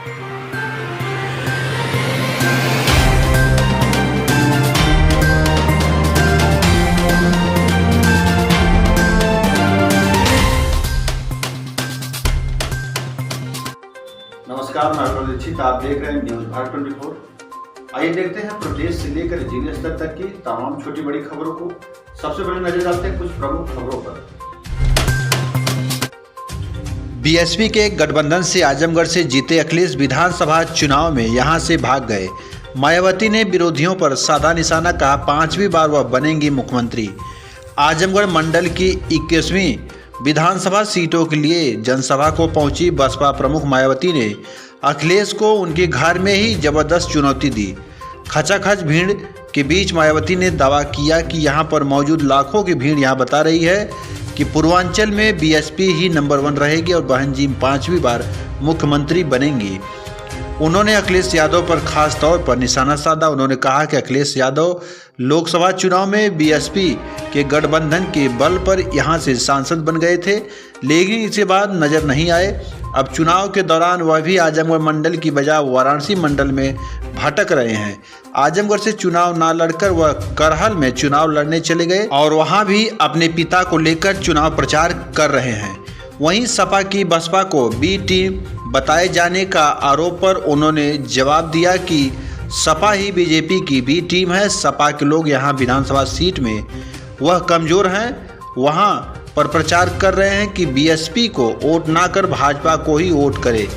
नमस्कार, मैं प्रदीक्षित, आप देख रहे हैं न्यूज भारत 24। आइए देखते हैं प्रदेश से लेकर जिले स्तर तक की तमाम छोटी बड़ी खबरों को। सबसे पहले नजर डालते हैं कुछ प्रमुख खबरों पर। बीएसपी के गठबंधन से आजमगढ़ से जीते अखिलेश विधानसभा चुनाव में यहां से भाग गए। मायावती ने विरोधियों पर साधा निशाना कहा, 5वीं बार वह बनेंगी मुख्यमंत्री। आजमगढ़ मंडल की 21वीं विधानसभा सीटों के लिए जनसभा को पहुंची बसपा प्रमुख मायावती ने अखिलेश को उनके घर में ही जबरदस्त चुनौती दी। खचाखच भीड़ के बीच मायावती ने दावा किया कि यहां पर मौजूद लाखों की भीड़ यहां बता रही है कि पूर्वांचल में बीएसपी ही नंबर 1 रहेगी और बहन जी 5वीं बार मुख्यमंत्री बनेंगी। उन्होंने अखिलेश यादव पर खास तौर पर निशाना साधा। उन्होंने कहा कि अखिलेश यादव लोकसभा चुनाव में बीएसपी के गठबंधन के बल पर यहां से सांसद बन गए थे, लेकिन इसके बाद नजर नहीं आए। अब चुनाव के दौरान वह भी आजमगढ़ मंडल की बजाय वाराणसी मंडल में भटक रहे हैं। आजमगढ़ से चुनाव ना लड़कर वह करहल में चुनाव लड़ने चले गए और वहां भी अपने पिता को लेकर चुनाव प्रचार कर रहे हैं। वहीं सपा की बसपा को बी टीम बताए जाने का आरोप पर उन्होंने जवाब दिया कि सपा ही बीजेपी की बी टीम है। सपा के लोग यहां विधानसभा सीट में वह कमजोर हैं, वहां पर प्रचार कर रहे हैं कि बीएसपी को वोट ना कर भाजपा को ही वोट करे,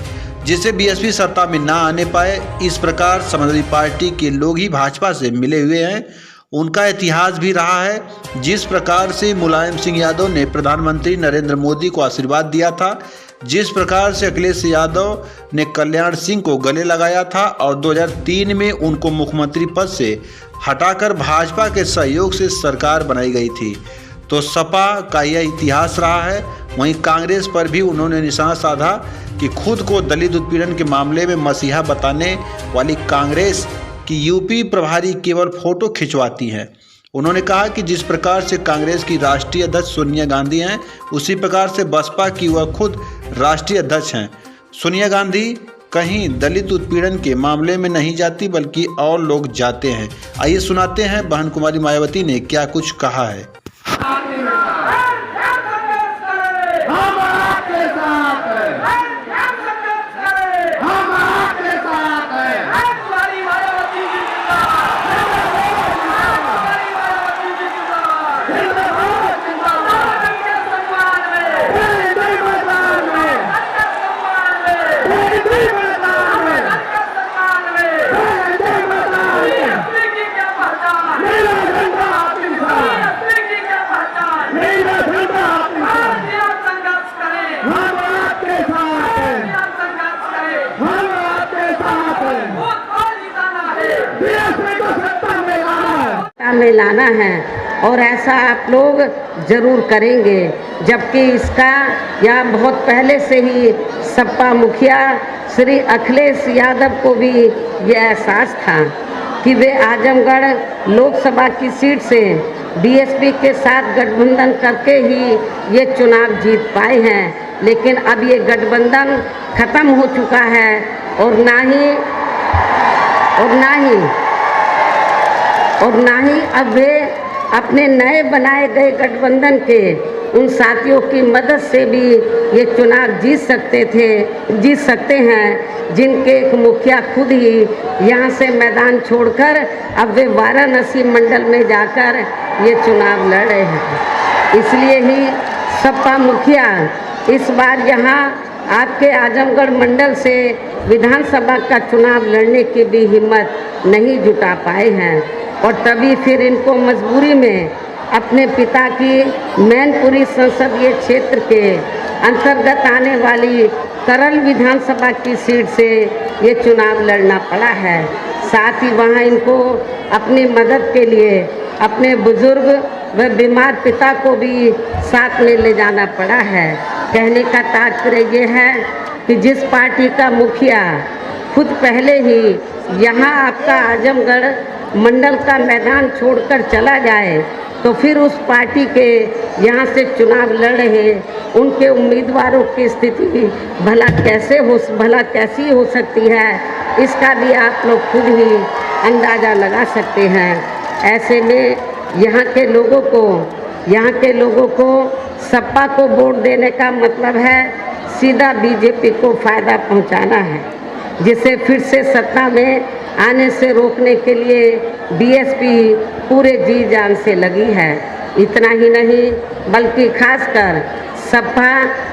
जिससे बीएसपी सत्ता में ना आने पाए। इस प्रकार समाजवादी पार्टी के लोग ही भाजपा से मिले हुए हैं। उनका इतिहास भी रहा है। जिस प्रकार से मुलायम सिंह यादव ने प्रधानमंत्री नरेंद्र मोदी को आशीर्वाद दिया था, जिस प्रकार से अखिलेश यादव ने कल्याण सिंह को गले लगाया था और 2003 में उनको मुख्यमंत्री पद से हटाकर भाजपा के सहयोग से सरकार बनाई गई थी, तो सपा का यह इतिहास रहा है। वहीं कांग्रेस पर भी उन्होंने निशाना साधा कि खुद को दलित उत्पीड़न के मामले में मसीहा बताने वाली कांग्रेस की यूपी प्रभारी केवल फोटो खिंचवाती हैं। उन्होंने कहा कि जिस प्रकार से कांग्रेस की राष्ट्रीय अध्यक्ष सोनिया गांधी हैं, उसी प्रकार से बसपा की वह खुद राष्ट्रीय अध्यक्ष हैं। सोनिया गांधी कहीं दलित उत्पीड़न के मामले में नहीं जाती, बल्कि और लोग जाते हैं। आइए सुनाते हैं बहन कुमारी मायावती ने क्या कुछ कहा है। में लाना है और ऐसा आप लोग जरूर करेंगे, जबकि इसका या बहुत पहले से ही सपा मुखिया श्री अखिलेश यादव को भी ये एहसास था कि वे आजमगढ़ लोकसभा की सीट से बीएसपी के साथ गठबंधन करके ही ये चुनाव जीत पाए हैं। लेकिन अब ये गठबंधन खत्म हो चुका है और ना ही अब वे अपने नए बनाए गए गठबंधन के उन साथियों की मदद से भी ये चुनाव जीत सकते हैं, जिनके एक मुखिया खुद ही यहाँ से मैदान छोड़कर अब वे वाराणसी मंडल में जाकर ये चुनाव लड़ रहे हैं। इसलिए ही सपा मुखिया इस बार यहाँ आपके आजमगढ़ मंडल से विधानसभा का चुनाव लड़ने की भी हिम्मत नहीं जुटा पाए हैं और तभी फिर इनको मजबूरी में अपने पिता की मैनपुरी संसदीय क्षेत्र के अंतर्गत आने वाली करल विधानसभा की सीट से ये चुनाव लड़ना पड़ा है। साथ ही वहाँ इनको अपनी मदद के लिए अपने बुजुर्ग व बीमार पिता को भी साथ में ले जाना पड़ा है। कहने का तात्पर्य ये है कि जिस पार्टी का मुखिया खुद पहले ही यहाँ आपका आजमगढ़ मंडल का मैदान छोड़कर चला जाए, तो फिर उस पार्टी के यहाँ से चुनाव लड़ रहे उनके उम्मीदवारों की स्थिति भला कैसी हो सकती है, इसका भी आप लोग खुद ही अंदाज़ा लगा सकते हैं। ऐसे में यहाँ के लोगों को सपा को वोट देने का मतलब है सीधा बीजेपी को फ़ायदा पहुँचाना है, जिसे फिर से सत्ता में आने से रोकने के लिए बीएसपी पूरे जी जान से लगी है। इतना ही नहीं बल्कि खासकर सपा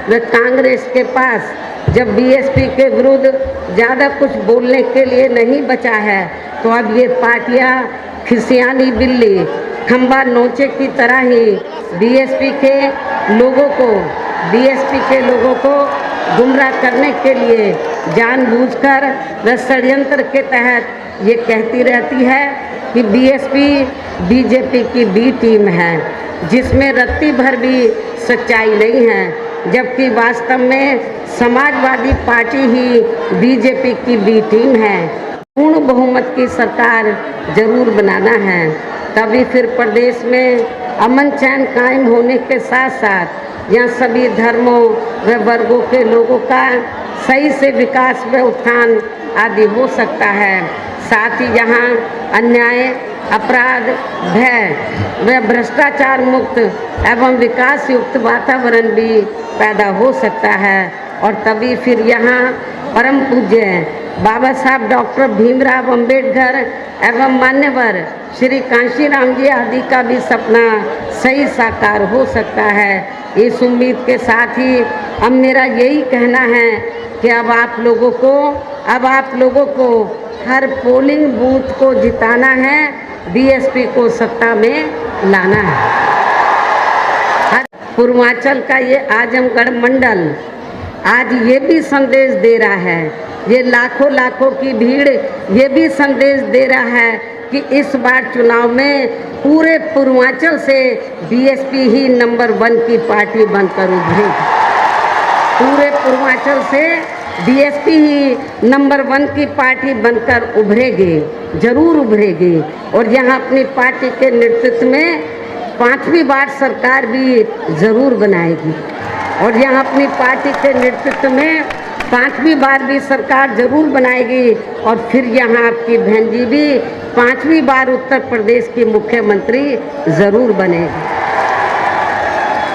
व कांग्रेस के पास जब बीएसपी के विरुद्ध ज़्यादा कुछ बोलने के लिए नहीं बचा है, तो अब ये पार्टियां खिसियानी बिल्ली खंबा नोचे की तरह ही बीएसपी के लोगों को गुमराह करने के लिए जानबूझकर व षड्यंत्र के तहत ये कहती रहती है कि बीएसपी बीजेपी की बी टीम है, जिसमें रत्ती भर भी सच्चाई नहीं है, जबकि वास्तव में समाजवादी पार्टी ही बीजेपी की बी टीम है। पूर्ण बहुमत की सरकार जरूर बनाना है, तभी फिर प्रदेश में अमन चैन कायम होने के साथ साथ यहाँ सभी धर्मों व वर्गों के लोगों का सही से विकास व उत्थान आदि हो सकता है। साथ ही यहाँ अन्याय, अपराध, भय व भ्रष्टाचार मुक्त एवं विकास युक्त वातावरण भी पैदा हो सकता है, और तभी फिर यहाँ परम पूज्य बाबा साहब डॉक्टर भीमराव अंबेडकर एवं मान्यवर श्री कांशीराम जी आदि का भी सपना सही साकार हो सकता है। इस उम्मीद के साथ ही अब मेरा यही कहना है कि अब आप लोगों को हर पोलिंग बूथ को जिताना है, बीएसपी को सत्ता में लाना है। पूर्वांचल का ये आजमगढ़ मंडल आज ये भी संदेश दे रहा है, ये लाखों की भीड़ ये भी संदेश दे रहा है कि इस बार चुनाव में पूरे पूर्वांचल से बीएसपी ही नंबर 1 की पार्टी बनकर उभरेगी। पूरे पूर्वांचल से बीएसपी ही नंबर 1 की पार्टी बनकर उभरेगी, जरूर उभरेगी। और यहाँ अपनी पार्टी के नेतृत्व में 5वीं बार सरकार भी जरूर बनाएगी, और यहाँ अपनी पार्टी के नेतृत्व में 5वीं बार भी सरकार जरूर बनाएगी, और फिर यहाँ आपकी बहन जी भी 5वीं बार उत्तर प्रदेश की मुख्यमंत्री जरूर बनेगी।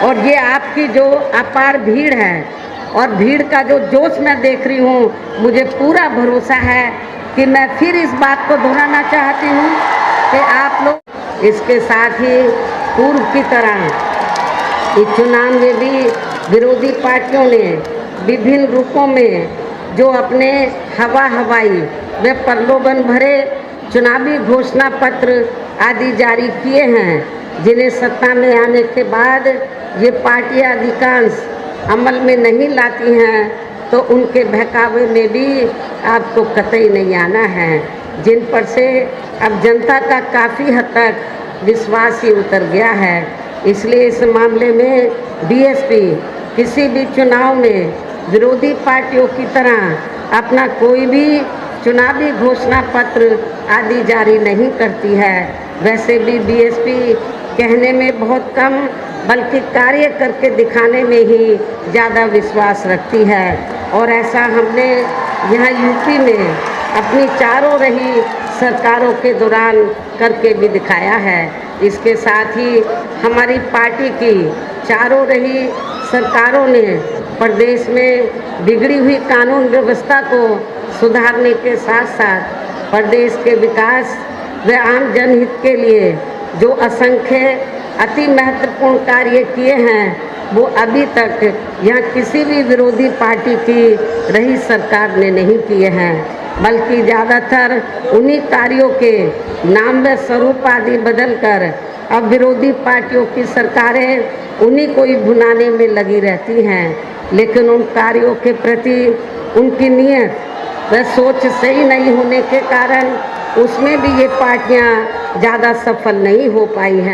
और ये आपकी जो अपार भीड़ है और भीड़ का जो जोश मैं देख रही हूँ, मुझे पूरा भरोसा है कि मैं फिर इस बात को दोहराना चाहती हूँ कि आप लोग इसके साथ ही पूर्व की तरह इस चुनाव में भी विरोधी पार्टियों ने विभिन्न रूपों में जो अपने हवाई व प्रलोभन भरे चुनावी घोषणा पत्र आदि जारी किए हैं, जिन्हें सत्ता में आने के बाद ये पार्टियां अधिकांश अमल में नहीं लाती हैं, तो उनके बहकावे में भी आपको कतई नहीं आना है, जिन पर से अब जनता का काफ़ी हद तक विश्वास ही उतर गया है। इसलिए इस मामले में बीएसपी किसी भी चुनाव में विरोधी पार्टियों की तरह अपना कोई भी चुनावी घोषणा पत्र आदि जारी नहीं करती है। वैसे भी बीएसपी कहने में बहुत कम बल्कि कार्य करके दिखाने में ही ज़्यादा विश्वास रखती है, और ऐसा हमने यहाँ यूपी में अपनी चारों रही सरकारों के दौरान करके भी दिखाया है। इसके साथ ही हमारी पार्टी की चारों रही सरकारों ने प्रदेश में बिगड़ी हुई कानून व्यवस्था को सुधारने के साथ साथ प्रदेश के विकास व आम जनहित के लिए जो असंख्य अति महत्वपूर्ण कार्य किए हैं, वो अभी तक यहाँ किसी भी विरोधी पार्टी की रही सरकार ने नहीं किए हैं, बल्कि ज़्यादातर उन्हीं कार्यों के नाम व स्वरूप आदि बदलकर अब विरोधी पार्टियों की सरकारें उन्हीं को ही भुनाने में लगी रहती हैं। लेकिन उन कार्यों के प्रति उनकी नीयत व सोच सही नहीं होने के कारण उसमें भी ये पार्टियां ज़्यादा सफल नहीं हो पाई हैं।